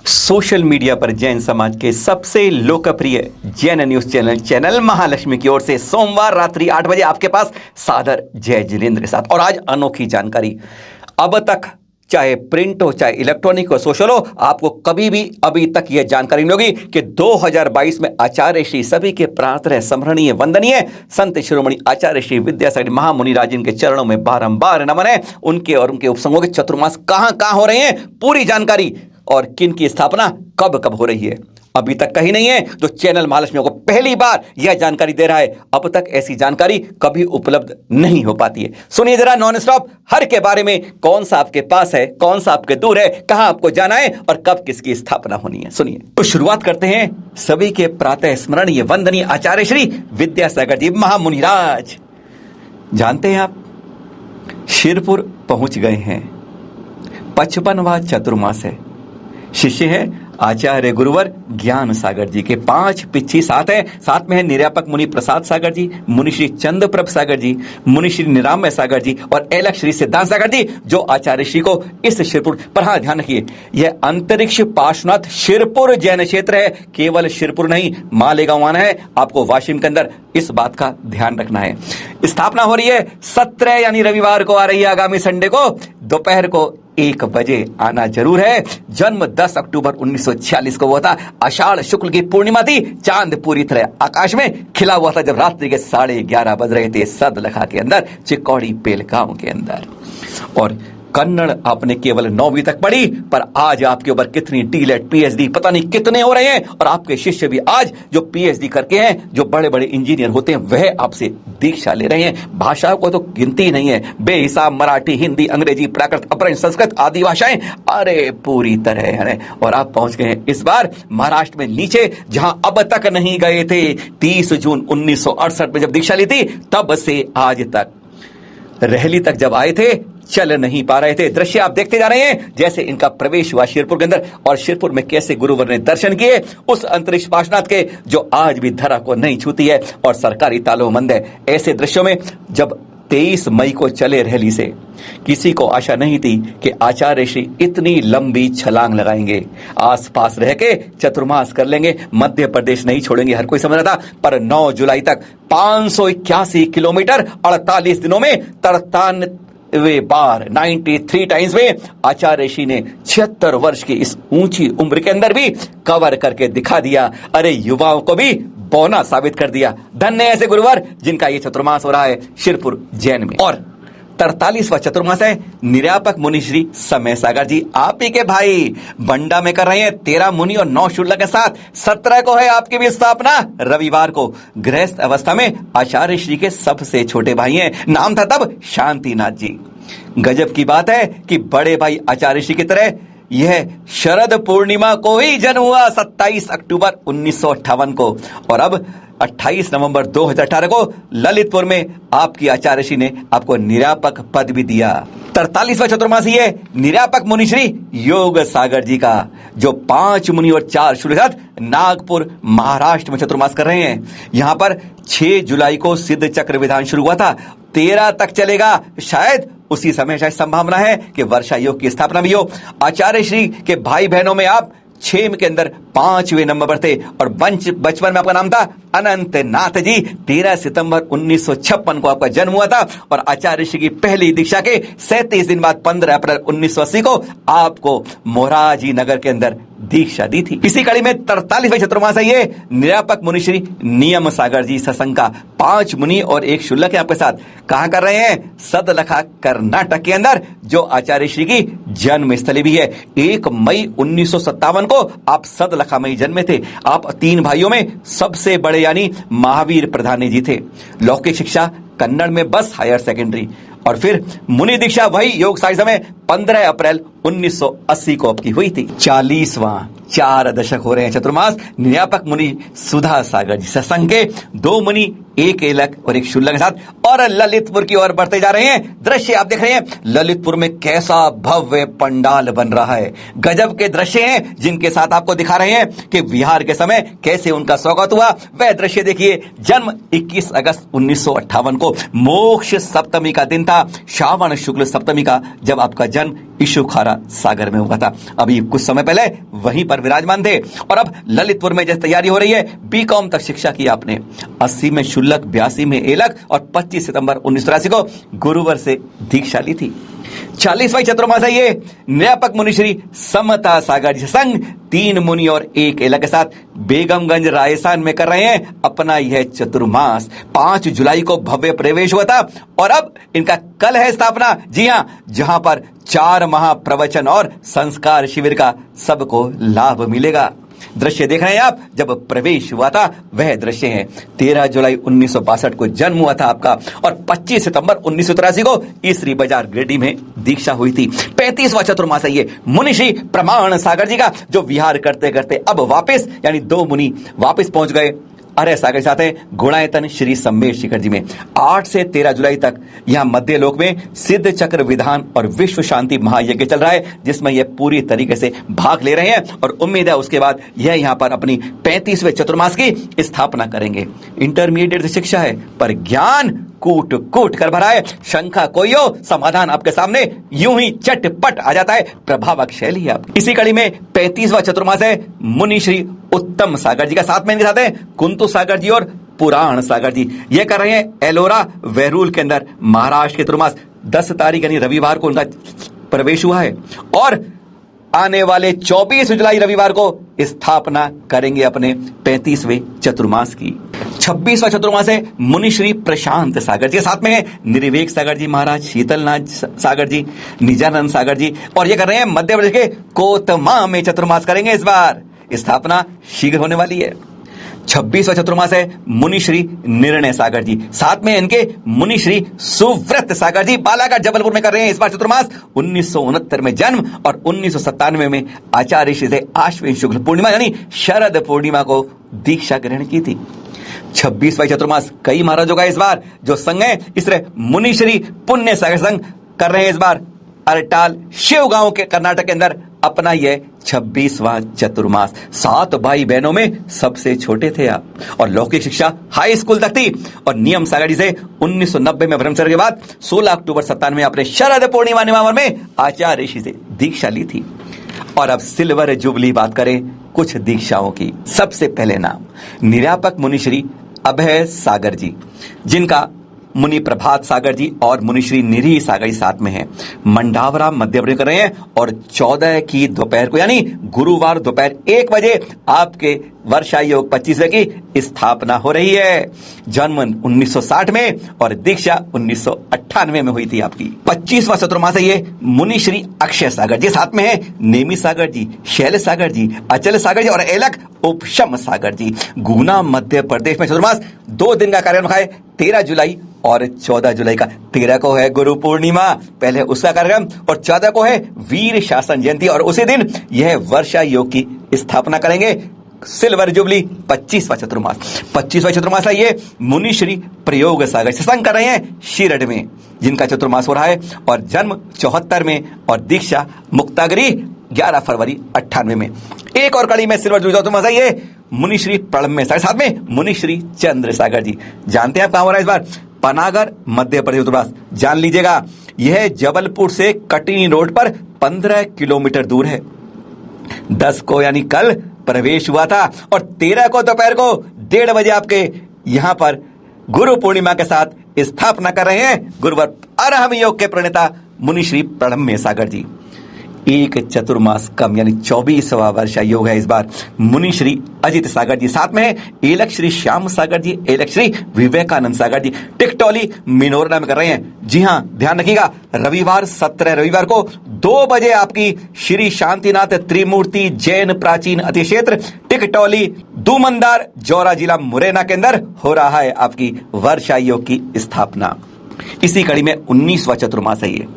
Social media पर जैन समाज के सबसे लोकप्रिय जैन न्यूज चैनल महालक्ष्मी की ओर से सोमवार रात्रि 8 बजे आपके पास सादर जय जिनेंद्र के साथ। और आज अनोखी जानकारी। अब तक चाहे प्रिंट हो चाहे इलेक्ट्रॉनिक हो सोशल हो, आपको कभी भी अभी तक यह जानकारी नहीं होगी कि 2022 में आचार्य श्री सभी के प्रार्थना स्मरणीय वंदनीय संत शिरोमणि आचार्य श्री विद्यासागर महामुनि राजन के चरणों में बारंबार नमन है। उनके और उनके उपसंगों के चतुर्मास कहां हो रहे हैं, पूरी जानकारी और किन की स्थापना कब कब हो रही है अभी तक कहीं नहीं है। तो चैनल महालक्ष्मी को पहली बार यह जानकारी दे रहा है। अब तक ऐसी जानकारी कभी उपलब्ध नहीं हो पाती है। सुनिए जरा नॉन स्टॉप हर के बारे में, कौन सा आपके पास है, कौन सा आपके दूर है, कहां आपको जाना है और कब किसकी स्थापना होनी है। सुनिए। तो शुरुआत करते हैं सभी के प्रातः स्मरणीय वंदनीय आचार्य श्री विद्यासागर जी महामुनिराज। जानते हैं आप शिरपुर पहुंच गए हैं। 55वां चतुर्मास है। शिष्य है आचार्य गुरुवर ज्ञान सागर जी के 5 पिच्छी साथ है। साथ में है निर्यापक मुनि प्रसाद सागर जी, मुनि श्री चंद्र प्रभ सागर जी, मुनि श्री निरामय सागर जी और एलक श्री सिद्धांत सागर जी, जो आचार्य श्री को इस शिरपुर पर, हाँ ध्यान रखिए, यह अंतरिक्ष पार्श्वनाथ शिरपुर जैन क्षेत्र है। केवल शिरपुर नहीं, मालेगांव आना है आपको वाशिम के अंदर, इस बात का ध्यान रखना है। स्थापना हो रही है 17 यानी रविवार को आ रही है, आगामी संडे को दोपहर को 1 बजे आना जरूर है। जन्म 10 अक्टूबर 1946 को हुआ था। आषाढ़ शुक्ल की पूर्णिमा थी। चांद पूरी तरह आकाश में खिला हुआ था जब रात्रि के 11:30 बज रहे थे सदलखा के अंदर, चिकौड़ी पेल गांव के अंदर। और कन्नड़ आपने केवल 9वीं तक पढ़ी, पर आज आपके ऊपर कितनी डीलेट पीएचडी पता नहीं कितने हो रहे हैं। और आपके शिष्य भी आज जो पीएचडी करके हैं, जो बड़े बड़े इंजीनियर होते हैं, वह आपसे दीक्षा ले रहे हैं। भाषाओं को तो गिनती नहीं है, बेहिसाब मराठी, हिंदी, अंग्रेजी, प्राकृत, अपभ्रंश, संस्कृत आदि भाषाएं, अरे पूरी तरह है। और आप पहुंच गए हैं इस बार महाराष्ट्र में नीचे, जहां अब तक नहीं गए थे। 30 जून 1968 में जब दीक्षा ली थी, तब से आज तक रहली तक जब आए थे, चल नहीं पा रहे थे। दृश्य आप देखते जा रहे हैं जैसे इनका प्रवेश हुआ शिरपुर के अंदर, और शिरपुर में कैसे गुरुवर ने दर्शन किए उस अंतरिक्ष पार्श्वनाथ के, जो आज भी धरा को नहीं छूती है और सरकारी तालों बंद है। ऐसे दृश्यों में जब 23 मई को चले रहली से, किसी को आशा नहीं थी कि आचार्य श्री इतनी लंबी छलांग लगाएंगे, आसपास रह के चतुर्मास कर लेंगे, मध्य प्रदेश नहीं छोड़ेंगे, हर कोई समझ रहा था। पर 9 जुलाई तक 581 किलोमीटर 48 दिनों में 93 बार 93 टाइम्स में आचार्य श्री ने 76 वर्ष की इस ऊंची उम्र के अंदर भी कवर करके दिखा दिया। अरे युवाओं को भी बौना साबित कर दिया। धन्य ऐसे गुरुवर जिनका ये चतुर्मास हो रहा है शिरपुर जैन में। और 43वां चतुर्मास है निर्यापक मुनि श्री समय सागर जी, आप ही के भाई बंडा में कर रहे हैं। 13 मुनि और 9 शूद्र के साथ 17 को है आपकी भी स्थापना रविवार को। गृहस्थ अवस्था में आचार्य श्री के सबसे छोटे भाई हैं, नाम था तब शांतिनाथ जी। गजब की बात है कि बड़े भाई आचार्य श्री की तरह यह शरद पूर्णिमा को ही जन्म हुआ 27 अक्टूबर 1958 को, और अब 28 नवंबर 2018 को ललितपुर में आपकी आचार्य श्री ने आपको निर्यापक पद भी दिया। 43वां चतुर्मासी है निर्यापक मुनि श्री योग सागर जी का, जो 5 मुनि और 4 शूद्र के साथ नागपुर महाराष्ट्र में चतुर्मास कर रहे हैं। यहां पर 6 जुलाई को सिद्ध चक्र विधान शुरू हुआ था, 13 तक चलेगा। शायद उसी समय शायद संभावना है कि वर्षा योग की स्थापना भी हो। आचार्य श्री के भाई बहनों में आप 6 के अंदर 5वें नंबर पर थे, और बचपन में आपका नाम था अनंत नाथ जी। 13 सितंबर 1956 को आपका जन्म हुआ था, और आचार्य श्री की पहली दीक्षा के 37 दिन बाद 15 अप्रैल 1980 को आपको मोरारजी नगर के अंदर दीक्षा दी थी। इसी कड़ी में 43वें चतुर्मास है ये निर्यापक मुनि श्री नियम सागर जी सत्संग का। 5 मुनि और 1 शुल्क है आपके साथ। कहां कर रहे हैं? सदलखा कर्नाटक के अंदर, जो आचार्य श्री की जन्म स्थली भी है। 1 मई 1957 को आप सदलखा में जन्मे थे। आप 3 भाइयों में सबसे बड़े यानी महावीर प्रधानी जी थे। लौकिक शिक्षा कन्नड़ में बस हायर सेकेंडरी, और फिर मुनि दीक्षा वही योग साई समय 15 अप्रैल 1980 को आपकी हुई थी। 40वां 4 दशक हो रहे हैं चतुर्मास निर्यापक मुनि सुधा सागर जी सत्संग के। 2 मुनि 1 एलक और 1 शुल्क के साथ, और ललितपुर की ओर बढ़ते जा रहे हैं। दृश्य आप देख रहे हैं ललितपुर में कैसा भव्य पंडाल बन रहा है। गजब के दृश्य हैं जिनके साथ आपको दिखा रहे हैं कि विहार के समय कैसे उनका स्वागत हुआ। वह दृश्य देखिए। जन्म 21 अगस्त 1958 को मोक्ष सप्तमी का दिन था, श्रावण शुक्ल सप्तमी का, जब आपका जन्म इशुखारा सागर में हुआ था। अभी कुछ समय पहले वहीं पर विराजमान थे और अब ललितपुर में जैसे तैयारी हो रही है, बीकॉम तक शिक्षा की आपने। 80 में शुल्लक, 82 में एलक और 25 सितंबर 1983 को गुरुवर से दीक्षा ली थी। 40वां चतुर्मास है ये। निरापक मुनिश्री समता सागर जी संग 3 मुनि और 1 एलक के साथ बेगमगंज राजस्थान में कर रहे हैं अपना यह चतुर्मास। 5 जुलाई को भव्य प्रवेश हुआ था और अब इनका कल है स्थापना। जी हां, जहां पर 4 महाप्रवचन और संस्कार शिविर का सबको लाभ मिलेगा। दृश्य देख रहे हैं आप, जब प्रवेश हुआ था वह दृश्य है। 13 जुलाई 1962 को जन्म हुआ था आपका और 25 सितंबर 1983 को ईसरी बाजार गिरिडीह में दीक्षा हुई थी। 35वां चतुर्मास है ये मुनिश्री प्रमाण सागर जी का, जो विहार करते करते अब वापस, यानी 2 मुनि वापस पहुंच गए अरे सागर साथ है गुणायतन श्री सम्मेश शिखर जी में। 8 से 13 जुलाई तक यहां मध्य लोक में सिद्ध चक्र विधान और विश्व शांति महायज्ञ चल रहा है, जिसमें यह पूरी तरीके से भाग ले रहे हैं और उम्मीद है उसके बाद यह यहां पर अपनी 35वें चतुर्मास की स्थापना करेंगे। इंटरमीडिएट शिक्षा है पर ज्ञान कूट कूट कर भरा है। शंका कोई हो, समाधान आपके सामने यूं ही चटपट आ जाता है। प्रभावक शैली है आपकी। इसी कड़ी में 35वां चतुर्मास है मुनिश्री उत्तम सागर जी का, साथ में इनके साथ है कुंतु सागर जी और पुराण सागर जी। ये कर रहे हैं एलोरा वेरूल के अंदर महाराष्ट्र के चतुर्मास। 10 तारीख यानी रविवार को उनका प्रवेश हुआ है और आने वाले 24 जुलाई रविवार को स्थापना करेंगे अपने 35वें चतुर्मास की। 26वां चतुर्मास है मुनिश्री प्रशांत सागर जी, साथ में है निर्विवेक सागर जी महाराज, शीतलनाथ सागर जी, निजानंद सागर जी। और ये कर रहे हैं मध्य प्रदेश के कोतमा में चतुर्मास करेंगे। इस बार स्थापना शीघ्र होने वाली है। 26वां चतुर्मास है मुनिश्री निर्णय सागर जी, साथ में इनके मुनिश्री सुव्रत सागर जी बालाघाट जबलपुर में कर रहे हैं इस बार चतुर्मास। 1969 में जन्म और 1997 में आचार्य श्री से आश्विन शुक्ल पूर्णिमा यानी शरद पूर्णिमा को दीक्षा ग्रहण की थी। 26वां चतुर्मास कई महाराजों का इस बार जो संघ है, इस तरह मुनिश्री पुण्य सागर संघ कर रहे हैं इस बार अरटाल शिव गांव के कर्नाटक के अंदर अपना यह 26वां चतुर्मास। 7 भाई बहनों में सबसे छोटे थे आप और लौकिक शिक्षा हाई स्कूल तक थी और नियम सागर जी से 1990 में ब्रह्मचर्य के बाद 16 अक्टूबर 97 में अपने शरद पूर्णिमा निमावर में आचार्य ऋषि से दीक्षा ली थी। और अब सिल्वर जुबली बात करें कुछ दीक्षाओं की। सबसे पहले नाम निरापक मुनिश्री अभय सागर जी, जिनका मुनि प्रभात सागर जी और मुनिश्री निरी सागर जी साथ में हैं। मंडावरा मध्य प्रदेश कर रहे हैं और 14 की दोपहर को यानी गुरुवार दोपहर 1 बजे आपके वर्षा योग 25वें की स्थापना हो रही है। जन्म 1960 में और दीक्षा 1998 में हुई थी आपकी। 25वां चतुर्मास है ये मुनिश्री अक्षय सागर जी, साथ में है नेमी सागर जी, शैल सागर जी, अचल सागर जी और एलक उपशम सागर जी। गुना मध्य प्रदेश में चतुर्मास 2 दिन का कार्यक्रम है, 13 जुलाई और 14 जुलाई का। 13 को है गुरु पूर्णिमा, पहले उसका कार्यक्रम, और 14 को है वीर शासन जयंती और उसी दिन यह वर्षा योग की स्थापना करेंगे। सिल्वर जुबली 25वां चतुर्मास। 25वां चतुर्मास है ये मुनिश्री प्रयोग सागर सत्संग कर रहे हैं शीरठ में, जिनका चतुर्मास हो रहा है और जन्म 74 में और दीक्षा मुक्तागिरी 11 फरवरी 98 में। एक और कड़ी में सिल्वर जुबली चतुर्मास है ये मुनिश्री प्रणम्य सागर, साथ में मुनिश्री चंद्र सागर जी। जानते हैं आप कहां हो रहा है इस बार? पनागर मध्य प्रदेश चतुर्मास। जान लीजिएगा यह जबलपुर से कटनी रोड पर 15 किलोमीटर दूर है। 10 को यानी कल प्रवेश हुआ था और 13 को दोपहर को 1:30 बजे आपके यहां पर गुरु पूर्णिमा के साथ स्थापना कर रहे हैं गुरुवर अरहम योग के प्रणेता मुनिश्री प्रणम्य सागर जी। एक चतुर्मास कम यानी 24वां वर्षा योग है इस बार। मुनिश्री अजित सागर जी, साथ में है एलक श्री श्याम सागर जी, एलक श्री विवेकानंद सागर जी। टिकटोली मिनोरना में कर रहे हैं। जी हां, ध्यान रखिएगा रविवार 17 रविवार को 2 बजे आपकी श्री शांतिनाथ त्रिमूर्ति जैन प्राचीन अतिक्षेत्र टिकटोली दूमंदार जौरा जिला मुरैना के अंदर हो रहा है आपकी वर्षा योग की स्थापना। इसी कड़ी में 19वां चतुर्मास है ये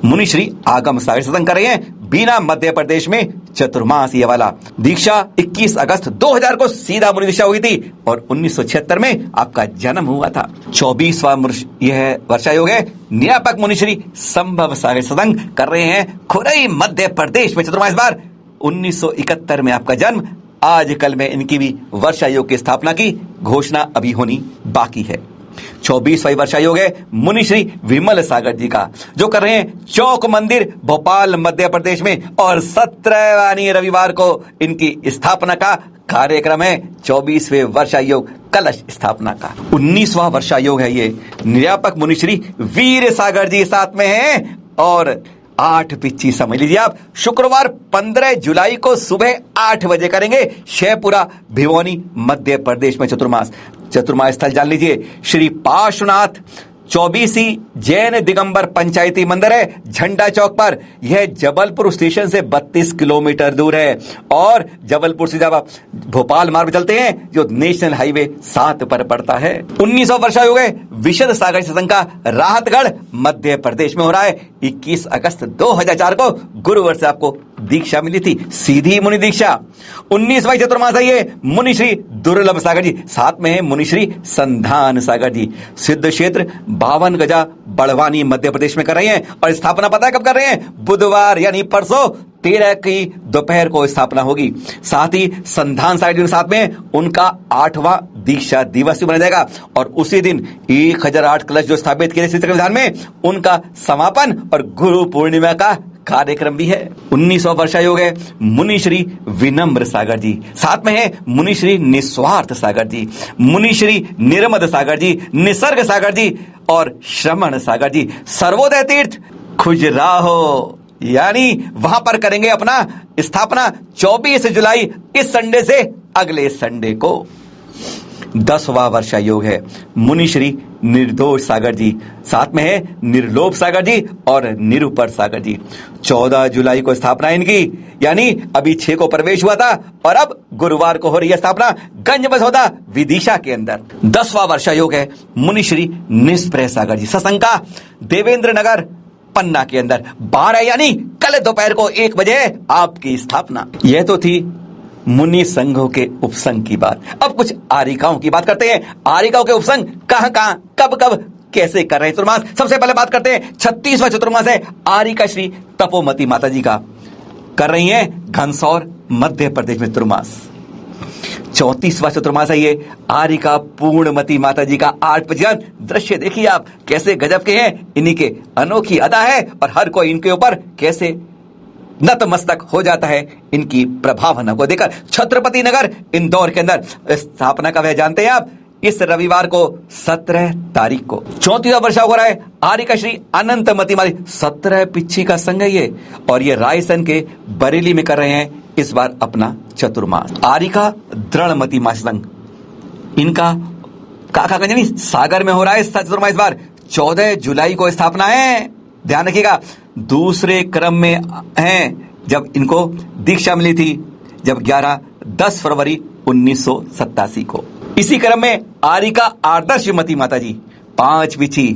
मुनिश्री आगम सागर सत्संग कर रहे हैं बीना मध्य प्रदेश में चतुर्मास ये वाला। दीक्षा 21 अगस्त 2000 को सीधा मुनि दीक्षा हुई थी और 1976 में आपका जन्म हुआ था। 24वां यह वर्षा योग है निरापक मुनिश्री संभव सागर सत्संग कर रहे हैं खुरई मध्य प्रदेश में चतुर्मास बार। 1971 में आपका जन्म। आज कल में इनकी भी वर्षा योग की स्थापना की घोषणा अभी होनी बाकी है। 24वां वर्षा योग है मुनिश्री विमल सागर जी का, जो कर रहे हैं चौक मंदिर भोपाल मध्य प्रदेश में, और 17वां रविवार को इनकी स्थापना का कार्यक्रम है। 24वें वर्षा योग कलश स्थापना का। 19वां वर्षा योग है ये निर्यापक मुनिश्री वीर सागर जी साथ में हैं, और 8 पिच्ची समझ लीजिए आप। शुक्रवार 15 जुलाई को सुबह 8 बजे करेंगे शेपुरा भिवानी मध्य प्रदेश में चतुर्मास स्थल जान लीजिए। श्री पार्श्वनाथ 24 जैन दिगंबर पंचायती मंदिर है झंडा चौक पर। यह जबलपुर स्टेशन से 32 किलोमीटर दूर है, और जबलपुर से जब आप भोपाल मार्ग चलते हैं जो नेशनल हाईवे 7 पर पड़ता है। 19वां वर्षा योग है विशद सागर सत्संग का राहतगढ़ मध्य प्रदेश में हो रहा है। 21 अगस्त 2004 को गुरुवर से आपको दीक्षा मिली थी, सीधी मुनि दीक्षा। 19वां चतुर्मास है ये मुनिश्री दुर्लभ सागर जी, साथ में है मुनिश्री संधान सागर जी। सिद्ध क्षेत्र 52 गजा बड़वानी मध्य प्रदेश में कर रहे हैं, और स्थापना पता है कब कर रहे हैं? बुधवार यानी परसों 13 की दोपहर को स्थापना होगी। साथ ही संधान सागर जी के साथ में उनका 8वां दीक्षा दिवस भी मनाया जाएगा, और उसी दिन 1008 कलश जो स्थापित किए श्री विधान में उनका समापन और गुरु पूर्णिमा का कार्यक्रम भी है। 19वां वर्षा योग है मुनिश्री विनम्र सागर जी, साथ में है मुनिश्री निस्वार्थ सागर जी, मुनिश्री निर्मद सागर जी, निसर्ग सागर जी और श्रमण सागर जी। सर्वोदय तीर्थ खुजराहो यानी वहां पर करेंगे अपना स्थापना 24 जुलाई इस संडे से अगले संडे को। 10वां वर्षा योग है मुनिश्री निर्दोष सागर जी, साथ में है निर्लोभ सागर जी और निरुपर सागर जी। 14 जुलाई को स्थापना इनकी, यानी अभी 6 को प्रवेश हुआ था और अब गुरुवार को हो रही है स्थापना गंज बसौदा विदिशा के अंदर। 10वां वर्षा योग है मुनिश्री निष्प्रय सागर जी, सशंका देवेंद्र नगर पन्ना के अंदर। 12 यानी कल दोपहर को 1 बजे आपकी स्थापना। यह तो थी मुनि संघों के उपसंग की बात। अब कुछ आरिकाओं की बात करते हैं। आरिकाओं के उपसंग कहां कहां कब कब कैसे कर रहे हैं चतुर्मास। सबसे पहले बात करते हैं 36वां चतुर्मास है आरिका श्री तपोमती माता जी का, कर रही हैं घनसौर मध्य प्रदेश में चतुर्मास। 34वां चतुर्मास है ये आरिका पूर्णमती माता जी का। 8 बजे दृश्य देखिए आप कैसे गजब के हैं, इन्हीं के अनोखी अदा है और हर कोई इनके ऊपर कैसे नतमस्तक हो जाता है इनकी प्रभावना को देखकर। छत्रपति नगर इंदौर के अंदर स्थापना का वह जानते हैं आप, इस रविवार को 17 तारीख को। 34वां वर्षा हो रहा है आरिका श्री अनंतमती माता, 17 पिच्छी का संघ है ये, और ये रायसन के बरेली में कर रहे हैं इस बार अपना चतुर्मास। आरिका दृढ़मती माता संघ, इनका काका सागर में हो रहा है चतुर्मास इस बार। 14 जुलाई को स्थापना है, ध्यान रखिएगा। दूसरे क्रम में हैं जब इनको दीक्षा मिली थी, जब 10 फरवरी 1987 को। इसी क्रम में आरिका आदर्शमती माता जी, 5 पिछी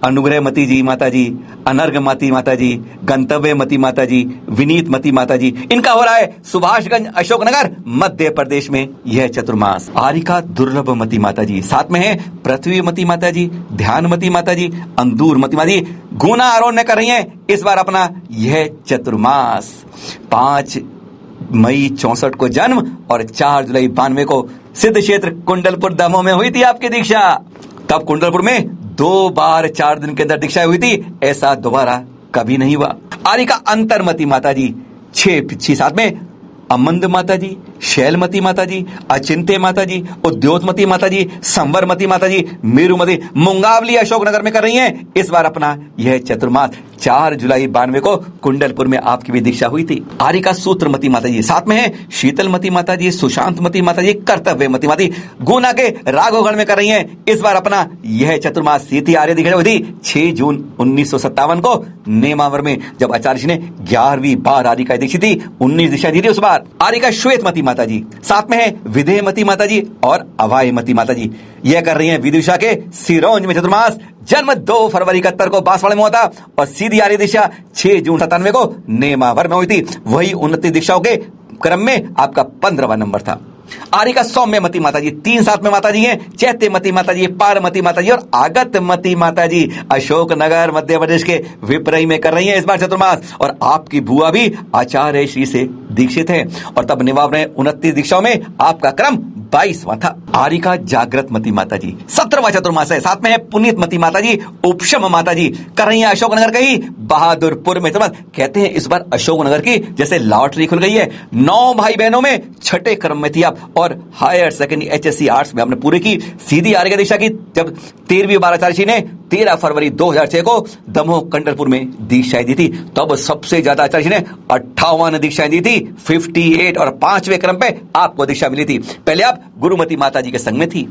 अनुग्रहमती जी माता जी, अनर्घमती माता जी, गंतव्यमती माता जी, विनीतमती माता जी, इनका हो रहा है सुभाषगंज अशोकनगर मध्य प्रदेश में यह चतुर्मास। आरिका दुर्लभमती माता जी, साथ में है पृथ्वीमती माता जी, ध्यानमती माता जी, अंदूरमती माता जी, गुना आरोहण कर रही हैं इस बार अपना यह चतुर्मास। 5 मई 64 को जन्म और 4 जुलाई 92 को सिद्ध क्षेत्र कुंडलपुर दमोह में हुई थी आपकी दीक्षा। तब कुंडलपुर में 2 बार 4 दिन के अंदर दीक्षा हुई थी, ऐसा दोबारा कभी नहीं हुआ। आरिका अंतरमती माता जी, 6 पिछी, साथ में अमंद माता जी, शैलमती माता जी, अचिंत्य माता जी, उद्योतमती माता जी, संवरमती माता जी, मेरुमती, मुंगावली अशोकनगर में कर रही हैं इस बार अपना यह चतुर्मास। 4 जुलाई 92 को कुंडलपुर में आपकी भी दीक्षा हुई थी। आरिका सूत्रमती माता जी, साथ में है शीतलमती माता जी, सुशांतमती माता जी, कर्तव्यमती माता जी, गुना के राघवगढ़ में कर रही हैं इस बार अपना यह चतुर्मास। सीधी आर्य दीक्षा हुई थी 6 जून 1957 को नेमावर में, जब आचार्य जी ने 11वीं बार आरिका दीक्षित थी, 19 दीक्षा दी थी उस बार। आरिका श्वेतमती माता जी, साथ में है विधेयमती माता जी और अवायमती माता जी, यह कर रही हैं विदिशा के सिरोंज में चतुर्मास। जन्म 2 फरवरी 71 को बांसवाड़े में हुआ था और सीधी आर्य दीक्षा 6 जून 97 को नेमावर में हुई थी। वही 29 दीक्षाओं के क्रम में आपका 15वां नंबर था। आरिका सौम्यमती माता जी, 3 साथ में माता जी हैं, चैत्यमती माता जी, पारमती माता जी और आगतमती माता जी, अशोकनगर मध्य प्रदेश के विपरई में कर रही हैं इस बार चतुर्मास। और आपकी बुआ भी आचार्य श्री से दीक्षित हैं और तब निभाव रहे 29 दीक्षाओं में आपका क्रम 22वां था। आरिका जागृतमती माता जी 17वां चतुर्मास है। साथ में है पुनीतमती माता जी, उपशम माता जी कर रही है अशोकनगर का ही बहादुरपुर में। कहते हैं इस बार अशोकनगर की जैसे लॉटरी खुल गई है। 9 भाई बहनों में छठे क्रम में थी आप और हायर सेकेंडरी HSC आर्ट्स में आपने पूरी की। सीधी आरिका दीक्षा की जब 13वीं बार आचार्य ने 13 फरवरी 2006 को दमोह कंडलपुर में दीक्षाएं दी थी। तब सबसे ज्यादा आचार्य ने 58 दीक्षाएं दी थी, 58, और 5वें क्रम पे आपको दीक्षा मिली थी। पहले आप गुरुमती माता जी के संग में थी।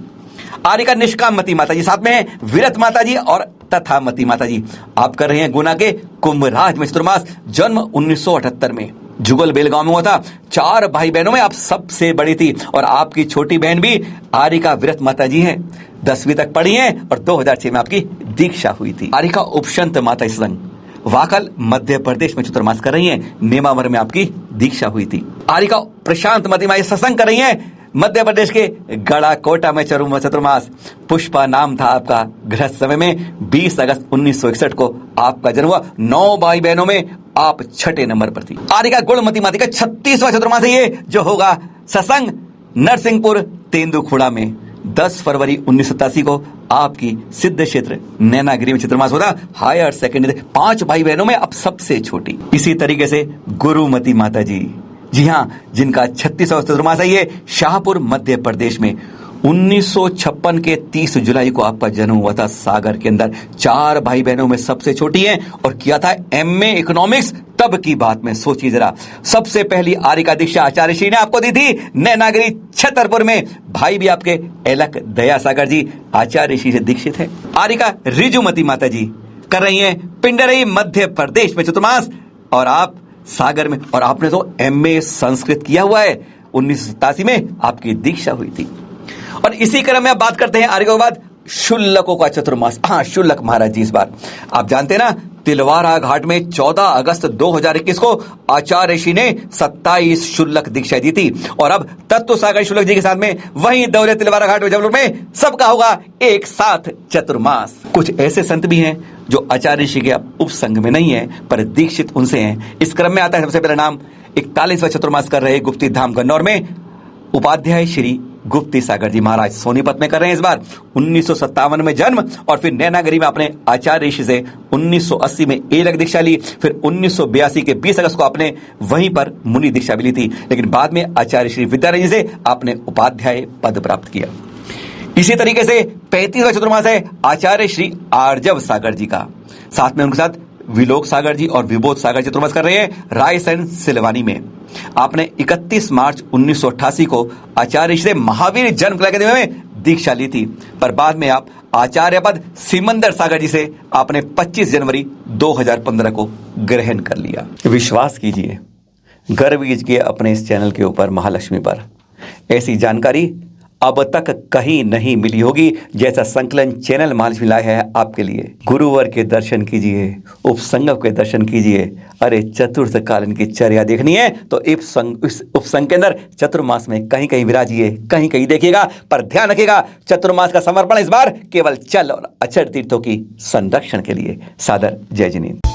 आरिका निष्काममती माता जी, साथ में है विरत माता जी और तथामती माता जी। आप कर रहे हैं गुना के कुंभराज में चतुर्मास। जन्म 1978 में जुगल बेलगांव में हुआ था। 4 भाई बहनों में आप सबसे बड़ी थी और आपकी छोटी बहन भी आरिका विरत माता जी हैं। 10वीं तक पढ़ी हैं और 2006 में आपकी दीक्षा हुई थी। आरिका उपशंत माता संघ वाकल मध्य प्रदेश में चतुर्मास कर रही हैं। नेमावर में आपकी दीक्षा हुई थी। आरिका प्रशांत मती माई सत्संग कर रही हैं मध्य प्रदेश के गड़ा कोटा में चतुर्मास। पुष्पा नाम था आपका। गृहस्थ समय में 20 अगस्त 1961 को आपका जन्म हुआ। 9 भाई बहनों में आप 6ठे नंबर पर थी। आरिका गुणमती माता का 36वां चतुर्मास है ये, जो होगा सत्संग नरसिंहपुर तेंदुखुड़ा में। 10 फरवरी 1987 को आपकी सिद्ध क्षेत्र नैनागिरी में चतुर्मास होता। हायर सेकेंडरी 5 भाई बहनों में आप सबसे छोटी। इसी तरीके से गुरुमती माता जी हां, जिनका 36वां चतुर्मास है ये, शाहपुर मध्य प्रदेश में 1956 के 30 जुलाई को आपका जन्म हुआ था सागर के अंदर। 4 भाई बहनों में सबसे छोटी हैं और किया था MA इकोनॉमिक्स। तब की बात में सोचिए जरा। सबसे पहली आरिका दीक्षा आचार्य श्री ने आपको दी थी नैनागिरी छतरपुर में। भाई भी आपके एलक दया सागर जी आचार्य श्री से दीक्षित है। आरिका रिजुमती माता जी कर रही हैं पिंडरई मध्य प्रदेश में चतुर्मास और आप सागर में। और आपने तो MA संस्कृत किया हुआ है। 1987 में आपकी दीक्षा हुई थी। और इसी क्रम में आप बात करते हैं आरिका के बाद शुल्लकों का चतुर्मास। हाँ, शुल्लक महाराज जी इस बार आप जानते हैं ना, तिलवारा घाट में 14 अगस्त 2021 को आचार्य ऋषि ने 27 शुल्लक दीक्षा दी थी। और अब तत्व सागर शुल्लक जी के साथ में वहीं दौरे तिलवारा घाट में जबलपुर में सबका होगा एक साथ चतुर्मास। कुछ ऐसे संत भी हैं जो आचार्य ऋषि के उपसंग में नहीं है पर दीक्षित उनसे हैं। इस क्रम में आता है सबसे पहला नाम 41वां चतुर्मास कर रहे गुप्ती धाम गन्नौर में उपाध्याय श्री गुप्ती सागर जी महाराज। सोनीपत में कर रहे हैं इस बार। 1957 में जन्म और फिर नैनागिरी में आपने आचार्य ऋषि से 1980 में एलक दीक्षा ली। फिर 1982 के 20 अगस्त को आपने वहीं पर मुनि दीक्षा भी ली थी। लेकिन बाद में आचार्य श्री विद्यारण्य से आपने उपाध्याय पद प्राप्त किया। इसी तरीके से 35वां चतुर्मास है आचार्य श्री आर्जव सागर जी का। साथ में उनके साथ विलोक सागर जी और विबोध सागर जी चतुर्मास कर रहे हैं रायसेन सिलवानी में। आपने 31 मार्च 1988 को आचार्य श्री महावीर जन्म कला अकादमी में दीक्षा ली थी। पर बाद में आप आचार्य पद सिमंदर सागर जी से आपने 25 जनवरी 2015 को ग्रहण कर लिया। विश्वास कीजिए, गर्व कीजिए अपने इस चैनल के ऊपर, महालक्ष्मी पर। ऐसी जानकारी अब तक कहीं नहीं मिली होगी जैसा संकलन चैनल महालक्ष्मी लाया है आपके लिए। गुरुवर के दर्शन कीजिए, उपसंगव के दर्शन कीजिए। अरे चतुर्थ कालीन की चर्या देखनी है तो इस उपसंग के अंदर चतुर्मास में कहीं कहीं विराजिए, कहीं कहीं देखिएगा। पर ध्यान रखिएगा, चतुर्मास का समर्पण इस बार केवल चल और अचर तीर्थों की संरक्षण के लिए। सादर जय जिनेंद्र।